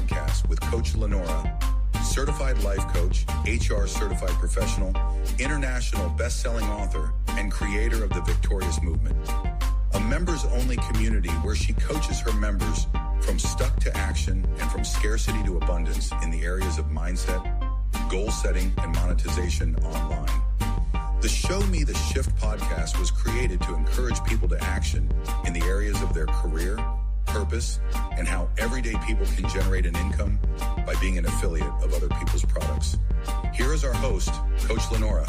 podcast with Coach Lenora, certified life coach, HR certified professional, international best-selling author, and creator of the Victorious Movement. A members-only community where she coaches her members from stuck to action and from scarcity to abundance in the areas of mindset, goal setting, and monetization online. The Show Me the Shift podcast was created to encourage people to action in the areas of their career, purpose, and how everyday people can generate an income by being an affiliate of other people's products. Here is our host, Coach Lenora.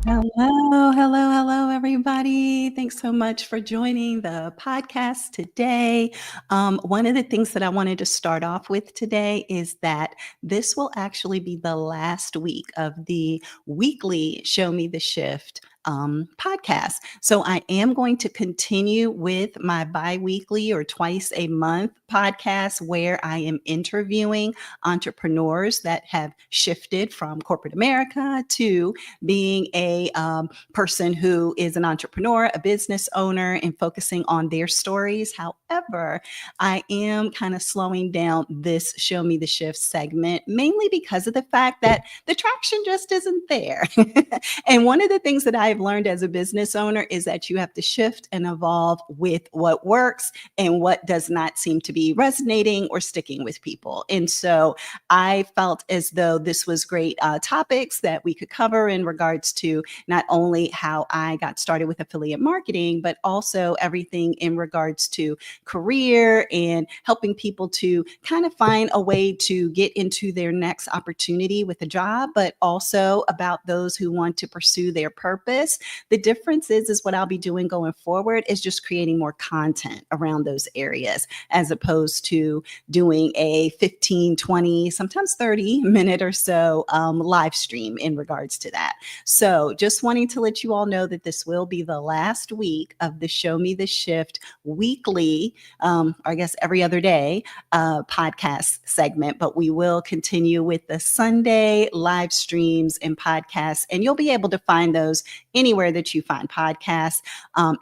Hello, everybody. Thanks so much for joining the podcast today. One of the things that I wanted to start off with today is that this will actually be the last week of the weekly Show Me the Shift podcast. So I am going to continue with my bi-weekly or twice a month podcast where I am interviewing entrepreneurs that have shifted from corporate America to being a person who is an entrepreneur, a business owner, and focusing on their stories. However, I am kind of slowing down this Show Me the Shift segment, mainly because of the fact that the traction just isn't there. And one of the things that I've learned as a business owner is that you have to shift and evolve with what works and what does not seem to be resonating or sticking with people. And so I felt as though this was great topics that we could cover in regards to not only how I got started with affiliate marketing, but also everything in regards to career and helping people to kind of find a way to get into their next opportunity with a job, but also about those who want to pursue their purpose. The difference is what I'll be doing going forward is just creating more content around those areas, as opposed to doing a 15, 20, sometimes 30-minute or so live stream in regards to that. So just wanting to let you all know that this will be the last week of the Show Me the Shift weekly, or I guess every other day podcast segment, but we will continue with the Sunday live streams and podcasts, and you'll be able to find those anywhere that you find podcasts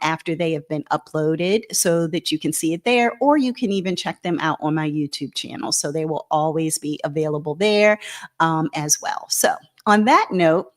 after they have been uploaded so that you can see it there, or you can even check them out on my YouTube channel. So they will always be available there as well. So on that note,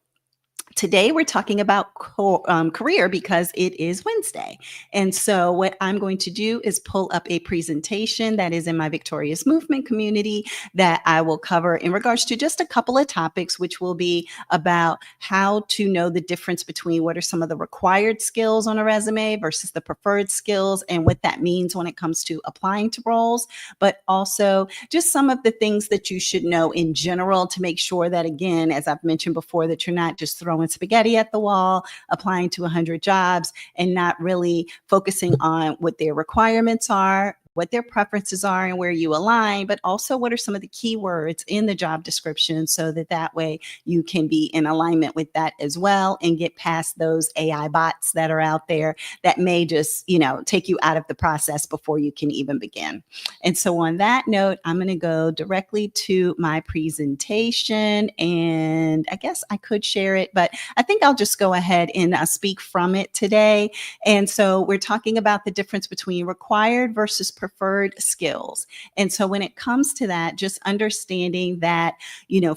today we're talking about career because it is Wednesday. And so what I'm going to do is pull up a presentation that is in my Victorious Movement community that I will cover in regards to just a couple of topics, which will be about how to know the difference between what are some of the required skills on a resume versus the preferred skills and what that means when it comes to applying to roles, but also just some of the things that you should know in general to make sure that, again, as I've mentioned before, that you're not just throwing spaghetti at the wall, applying to 100 jobs, and not really focusing on what their requirements are, what their preferences are, and where you align, but also what are some of the keywords in the job description so that way you can be in alignment with that as well and get past those AI bots that are out there that may just, take you out of the process before you can even begin. And so on that note, I'm going to go directly to my presentation, and I guess I could share it, but I think I'll just go ahead and speak from it today. And so we're talking about the difference between required versus preferred skills. And so when it comes to that, just understanding that,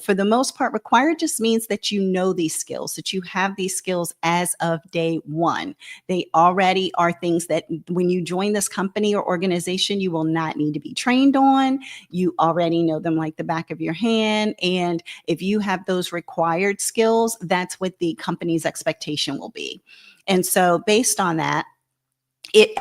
for the most part, required just means that you know these skills, that you have these skills as of day one. They already are things that when you join this company or organization, you will not need to be trained on. You already know them like the back of your hand. And if you have those required skills, that's what the company's expectation will be. And so based on that,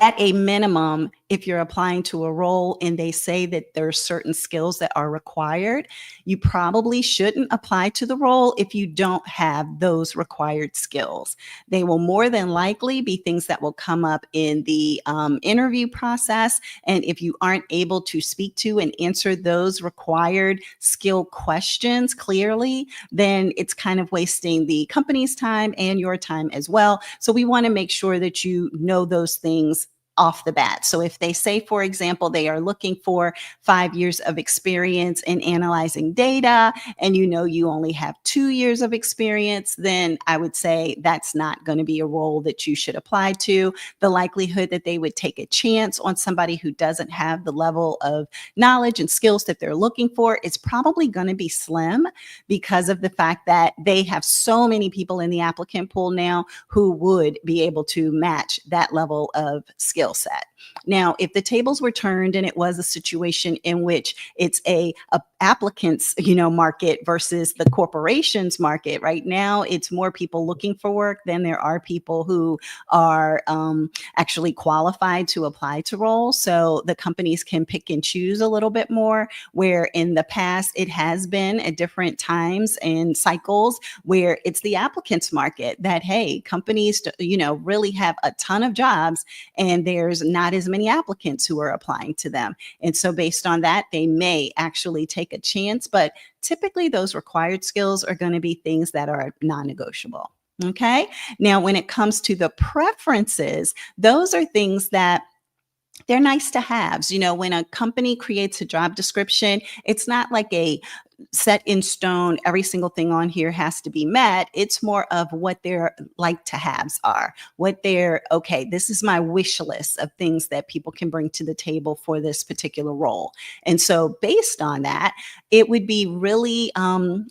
at a minimum, if you're applying to a role and they say that there are certain skills that are required, you probably shouldn't apply to the role if you don't have those required skills. They will more than likely be things that will come up in the interview process. And if you aren't able to speak to and answer those required skill questions clearly, then it's kind of wasting the company's time and your time as well. So we want to make sure that you know those things off the bat. So if they say, for example, they are looking for 5 years of experience in analyzing data, and you only have 2 years of experience, then I would say that's not going to be a role that you should apply to. The likelihood that they would take a chance on somebody who doesn't have the level of knowledge and skills that they're looking for is probably going to be slim, because of the fact that they have so many people in the applicant pool now who would be able to match that level of skill set. Now, if the tables were turned and it was a situation in which it's a applicant's, market versus the corporation's market, right now it's more people looking for work than there are people who are actually qualified to apply to roles. So the companies can pick and choose a little bit more, where in the past it has been at different times and cycles where it's the applicant's market that, hey, companies, really have a ton of jobs and there's not as many applicants who are applying to them. And so based on that, they may actually take a chance, but typically those required skills are going to be things that are non-negotiable. Okay. Now, when it comes to the preferences, those are things that they're nice to haves. When a company creates a job description, it's not like a set in stone, every single thing on here has to be met. It's more of what their like to haves are, what they're, okay, this is my wish list of things that people can bring to the table for this particular role. And so based on that, it would be really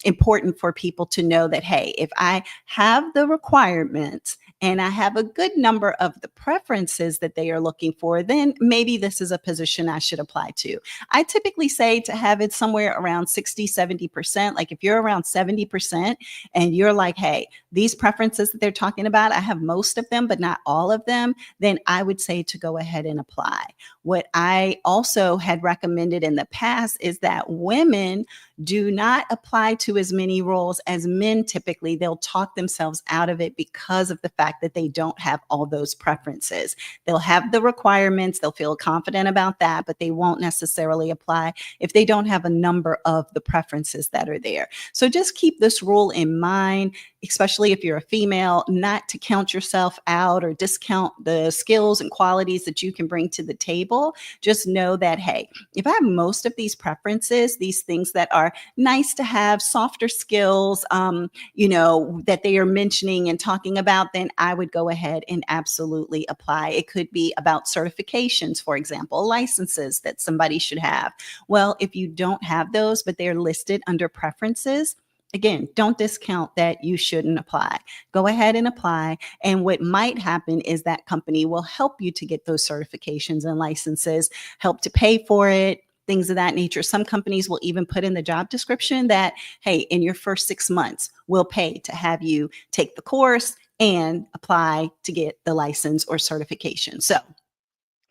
important for people to know that, hey, if I have the requirements and I have a good number of the preferences that they are looking for, then maybe this is a position I should apply to. I typically say to have it somewhere around 60, 70%. Like if you're around 70% and you're like, hey, these preferences that they're talking about, I have most of them, but not all of them, then I would say to go ahead and apply. What I also had recommended in the past is that women do not apply to as many roles as men typically. They'll talk themselves out of it because of the fact that they don't have all those preferences. They'll have the requirements, they'll feel confident about that, but they won't necessarily apply if they don't have a number of the preferences that are there. So just keep this rule in mind, especially if you're a female, not to count yourself out or discount the skills and qualities that you can bring to the table. Just know that, hey, if I have most of these preferences, these things that are nice to have, softer skills, that they are mentioning and talking about, then I would go ahead and absolutely apply. It could be about certifications, for example, licenses that somebody should have. Well, if you don't have those, but they're listed under preferences, again, don't discount that you shouldn't apply. Go ahead and apply. And what might happen is that company will help you to get those certifications and licenses, help to pay for it, things of that nature. Some companies will even put in the job description that, hey, in your first 6 months, we'll pay to have you take the course and apply to get the license or certification. So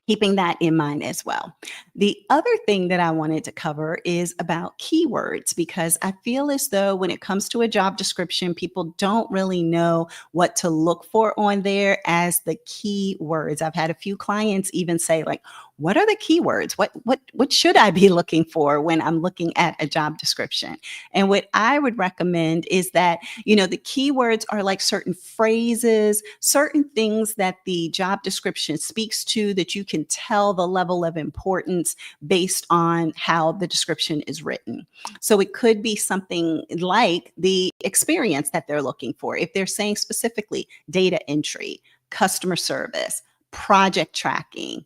keeping that in mind as well. The other thing that I wanted to cover is about keywords, because I feel as though when it comes to a job description, people don't really know what to look for on there as the keywords. I've had a few clients even say, like, what are the keywords? What should I be looking for when I'm looking at a job description? And what I would recommend is that, the keywords are like certain phrases, certain things that the job description speaks to that you can tell the level of importance based on how the description is written. So it could be something like the experience that they're looking for. If they're saying specifically data entry, customer service, project tracking,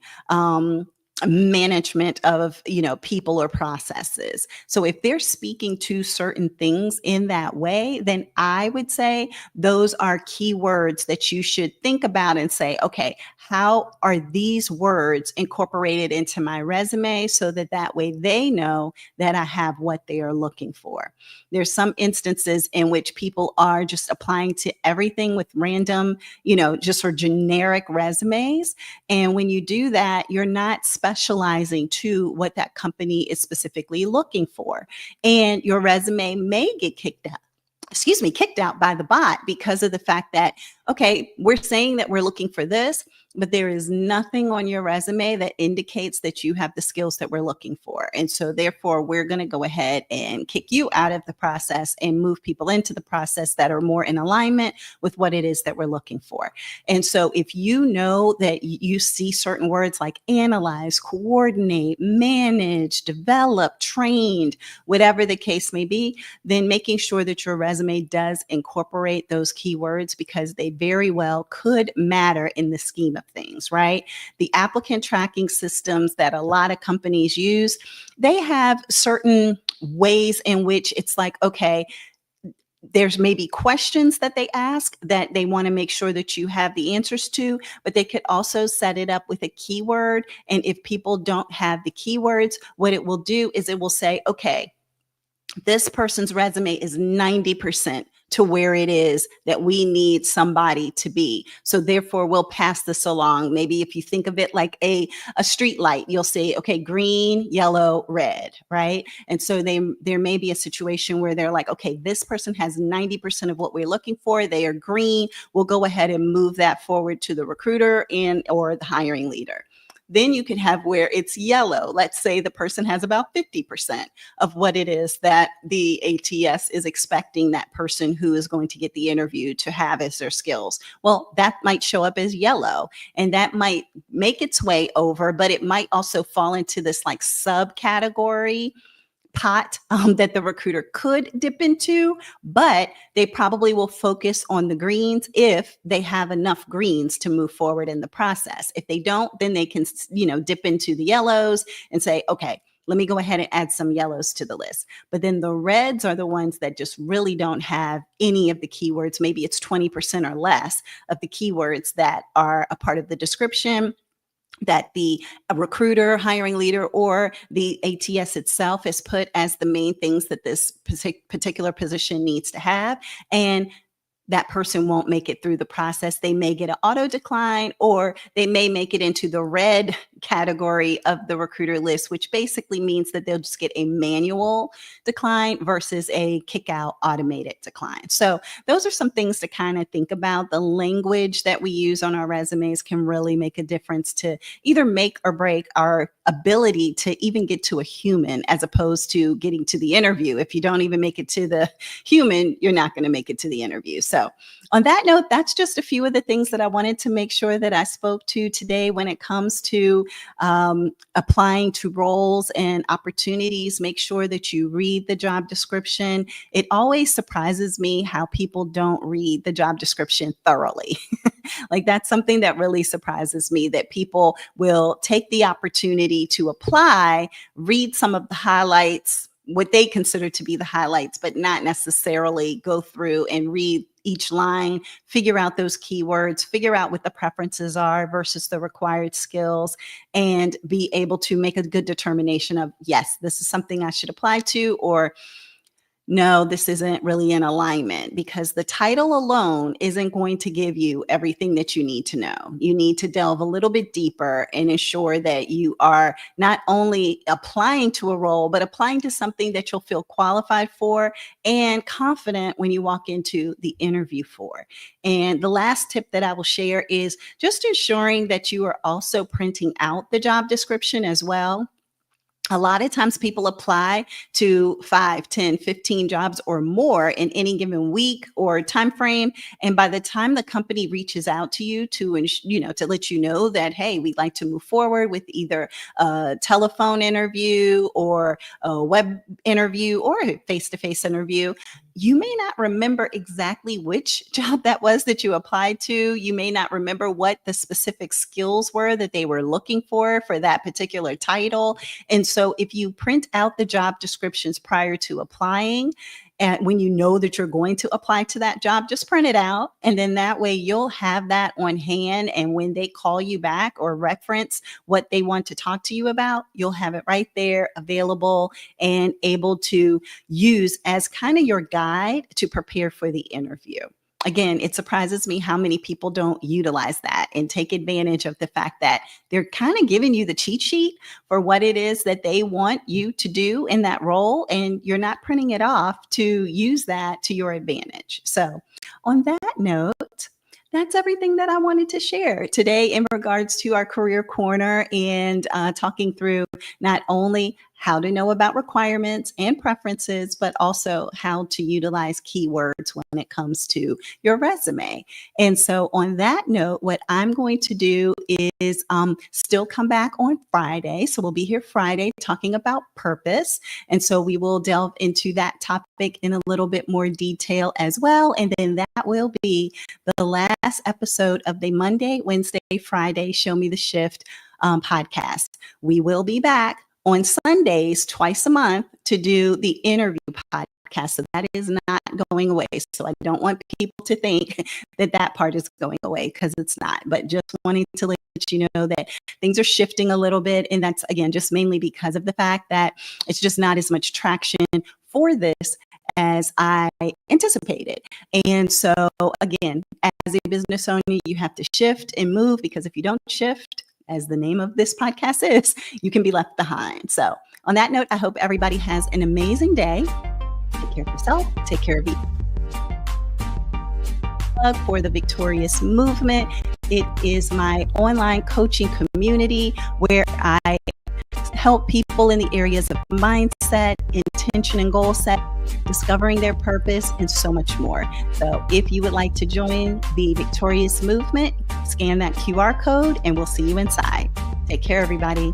management of, people or processes. So if they're speaking to certain things in that way, then I would say those are keywords that you should think about and say, okay, how are these words incorporated into my resume so that way they know that I have what they are looking for. There's some instances in which people are just applying to everything with random, just for generic resumes. And when you do that, you're not specializing to what that company is specifically looking for. And your resume may get kicked out by the bot because of the fact that okay, we're saying that we're looking for this, but there is nothing on your resume that indicates that you have the skills that we're looking for. And so therefore, we're going to go ahead and kick you out of the process and move people into the process that are more in alignment with what it is that we're looking for. And so if you know that you see certain words like analyze, coordinate, manage, develop, trained, whatever the case may be, then making sure that your resume does incorporate those keywords, because they very well could matter in the scheme of things, right? The applicant tracking systems that a lot of companies use, they have certain ways in which it's like, okay, there's maybe questions that they ask that they want to make sure that you have the answers to, but they could also set it up with a keyword. And if people don't have the keywords, what it will do is it will say, okay, this person's resume is 90% to where it is that we need somebody to be. So therefore, we'll pass this along. Maybe if you think of it like a street light, you'll say, okay, green, yellow, red, right? And so there may be a situation where they're like, okay, this person has 90% of what we're looking for. They are green. We'll go ahead and move that forward to the recruiter or the hiring leader. Then you can have where it's yellow. Let's say the person has about 50% of what it is that the ATS is expecting that person who is going to get the interview to have as their skills. Well, that might show up as yellow, and that might make its way over, but it might also fall into this like subcategory pot that the recruiter could dip into, but they probably will focus on the greens if they have enough greens to move forward in the process. If they don't, then they can, dip into the yellows and say, okay, let me go ahead and add some yellows to the list. But then the reds are the ones that just really don't have any of the keywords. Maybe it's 20% or less of the keywords that are a part of the description that the recruiter, hiring leader, or the ATS itself has put as the main things that this particular position needs to have. And that person won't make it through the process. They may get an auto decline, or they may make it into the red category of the recruiter list, which basically means that they'll just get a manual decline versus a kick out automated decline. So those are some things to kind of think about. The language that we use on our resumes can really make a difference to either make or break our ability to even get to a human, as opposed to getting to the interview. If you don't even make it to the human, you're not going to make it to the interview. So on that note, that's just a few of the things that I wanted to make sure that I spoke to today when it comes to applying to roles and opportunities. Make sure that you read the job description. It always surprises me how people don't read the job description thoroughly. Like, that's something that really surprises me, that people will take the opportunity to apply, read some of the highlights, what they consider to be the highlights, but not necessarily go through and read each line, figure out those keywords, figure out what the preferences are versus the required skills, and be able to make a good determination of, yes, this is something I should apply to, or no, this isn't really in alignment, because the title alone isn't going to give you everything that you need to know. You need to delve a little bit deeper and ensure that you are not only applying to a role, but applying to something that you'll feel qualified for and confident when you walk into the interview for. And the last tip that I will share is just ensuring that you are also printing out the job description as well. A lot of times people apply to 5, 10, 15 jobs or more in any given week or time frame. And by the time the company reaches out to you to let you know that, hey, we'd like to move forward with either a telephone interview or a web interview or a face-to-face interview, you may not remember exactly which job that was that you applied to. You may not remember what the specific skills were that they were looking for that particular title. And so if you print out the job descriptions prior to applying, and when you know that you're going to apply to that job, just print it out. And then that way you'll have that on hand. And when they call you back or reference what they want to talk to you about, you'll have it right there available and able to use as kind of your guide to prepare for the interview. Again, it surprises me how many people don't utilize that and take advantage of the fact that they're kind of giving you the cheat sheet for what it is that they want you to do in that role, and you're not printing it off to use that to your advantage. So on that note, That's everything that I wanted to share today in regards to our career corner and talking through not only how to know about requirements and preferences, but also how to utilize keywords when it comes to your resume. And so, on that note, what I'm going to do is still come back on Friday. So, we'll be here Friday talking about purpose. And so, we will delve into that topic in a little bit more detail as well. And then that will be the last episode of the Monday, Wednesday, Friday Show Me the Shift podcast. We will be back on Sundays twice a month to do the interview podcast. So that is not going away. So I don't want people to think that that part is going away, because it's not. But just wanting to let you know that things are shifting a little bit. And that's, again, just mainly because of the fact that it's just not as much traction for this as I anticipated. And so, again, as a business owner, you have to shift and move, because if you don't shift, as the name of this podcast is, you can be left behind. So on that note, I hope everybody has an amazing day. Take care of yourself. Take care of each other. For the Victorious Movement, it is my online coaching community where I help people in the areas of mindset, intention and goal set, discovering their purpose, and so much more. So if you would like to join the Victorious Movement, scan that QR code and we'll see you inside. Take care, everybody.